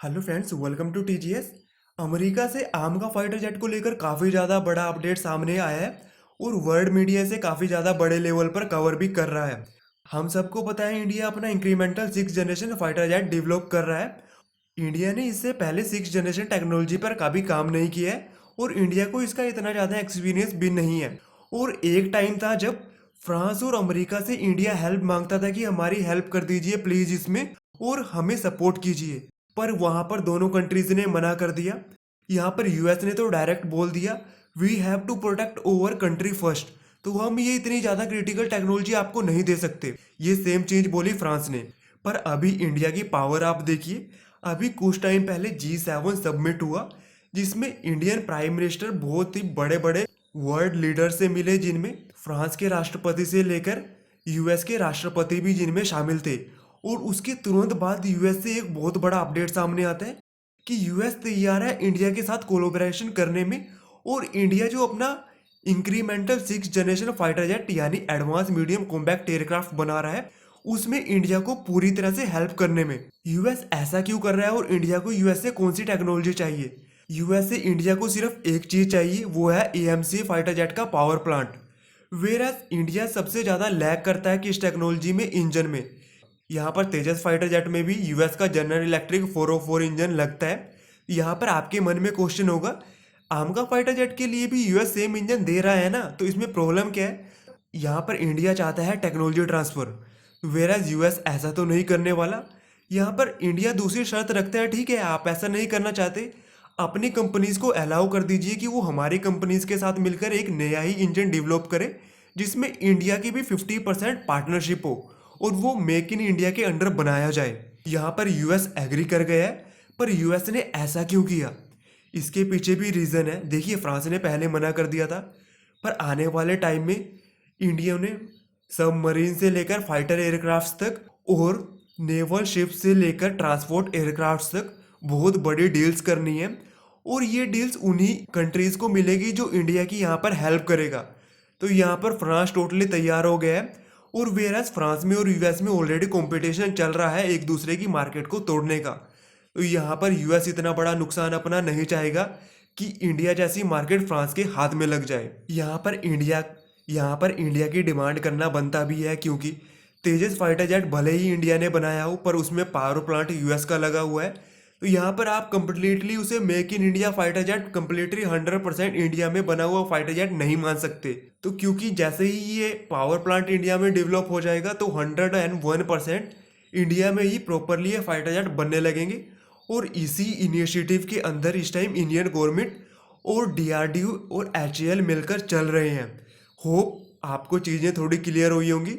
Hello friends, welcome to TGS. America से आर्म का फाइटर जेट को लेकर काफ़ी ज़्यादा बड़ा अपडेट सामने आया है और वर्ल्ड मीडिया से काफ़ी ज़्यादा बड़े लेवल पर कवर भी कर रहा है। हम सबको पता है इंडिया अपना incremental 6 generation fighter jet develop कर रहा है। इंडिया ने इससे पहले 6 जनरेशन टेक्नोलॉजी पर कभी काम नहीं किया है और इंडिया को इसका इतना ज़्यादा एक्सपीरियंस भी नहीं है। और एक टाइम था जब फ्रांस और अमेरिका से इंडिया हेल्प मांगता था कि हमारी हेल्प कर दीजिए प्लीज़ इसमें और हमें सपोर्ट कीजिए, पर वहां पर दोनों कंट्रीज ने मना कर दिया। यहाँ पर यूएस ने तो डायरेक्ट बोल दिया we have to protect over country first, तो हम ये इतनी ज़्यादा क्रिटिकल टेक्नोलॉजी आपको नहीं दे सकते। ये सेम चीज़ बोली फ्रांस ने। पर अभी इंडिया की पावर आप देखिए। अभी कुछ टाइम पहले G7 सबमिट हुआ जिसमें इंडियन प्राइम मिनिस्टर बहुत ही बड़े बड़े वर्ल्ड लीडर से मिले, जिनमें फ्रांस के राष्ट्रपति से लेकर यूएस के राष्ट्रपति भी जिनमें शामिल थे। और उसके तुरंत बाद यूएस से एक बहुत बड़ा अपडेट सामने आता है कि यूएस तैयार है इंडिया के साथ कोलोबरेशन करने में। और इंडिया जो अपना इंक्रीमेंटल 6 जनरेशन फाइटर जेट यानी एडवांस मीडियम कॉम्बैक्ट एयरक्राफ्ट बना रहा है, उसमें इंडिया को पूरी तरह से हेल्प करने में। यूएस ऐसा क्यों कर रहा है और इंडिया को यूएस से कौन सी टेक्नोलॉजी चाहिए? यूएस से इंडिया को सिर्फ एक चीज चाहिए, वो है एएमसी फाइटर जेट का पावर प्लांट। वेयर इंडिया सबसे ज्यादा लैग करता है कि इस टेक्नोलॉजी में, इंजन में। यहाँ पर तेजस फाइटर जेट में भी यूएस का जनरल इलेक्ट्रिक 404 इंजन लगता है। यहाँ पर आपके मन में क्वेश्चन होगा, आमका फाइटर जेट के लिए भी यूएस सेम इंजन दे रहा है ना, तो इसमें प्रॉब्लम क्या है? यहाँ पर इंडिया चाहता है टेक्नोलॉजी ट्रांसफर, वेराज यूएस ऐसा तो नहीं करने वाला। यहाँ पर इंडिया दूसरी शर्त रखता है, ठीक है आप ऐसा नहीं करना चाहते, अपनी कंपनीज को अलाउ कर दीजिए कि वो हमारी कंपनीज के साथ मिलकर एक नया ही इंजन डेवलप करे जिसमें इंडिया की भी 50% पार्टनरशिप हो और वो मेक इन इंडिया के अंडर बनाया जाए। यहाँ पर यूएस एग्री कर गया है। पर यूएस ने ऐसा क्यों किया? इसके पीछे भी रीज़न है। देखिए, फ्रांस ने पहले मना कर दिया था, पर आने वाले टाइम में इंडिया ने सबमरीन से लेकर फाइटर एयरक्राफ्ट तक और नेवल शिप से लेकर ट्रांसपोर्ट एयरक्राफ्ट तक बहुत बड़ी डील्स करनी है। और ये डील्स उन्हीं कंट्रीज को मिलेगी जो इंडिया की यहाँ पर हेल्प करेगा। तो यहाँ पर फ्रांस टोटली तैयार हो गया है। और वेराज फ्रांस में और यूएस में ऑलरेडी कंपटीशन चल रहा है एक दूसरे की मार्केट को तोड़ने का। तो यहाँ पर यूएस इतना बड़ा नुकसान अपना नहीं चाहेगा कि इंडिया जैसी मार्केट फ्रांस के हाथ में लग जाए। यहाँ पर इंडिया की डिमांड करना बनता भी है, क्योंकि तेजस फाइटर जेट भले ही इंडिया ने बनाया हो पर उसमें पावर प्लांट यूएस का लगा हुआ है। तो यहाँ पर आप कंप्लीटली उसे make in India fighter jet completely 100% India में बना हुआ फाइटर जेट नहीं मान सकते। तो क्योंकि जैसे ही ये पावर प्लांट इंडिया में डेवलप हो जाएगा तो 101% इंडिया में ही प्रॉपरली ये फाइटर जेट बनने लगेंगे। और इसी इनिशिएटिव के अंदर इस टाइम इंडियन गवर्नमेंट और डीआरडीओ और एचएएल मिलकर चल रहे हैं। होप आपको चीज़ें थोड़ी क्लियर हुई होंगी।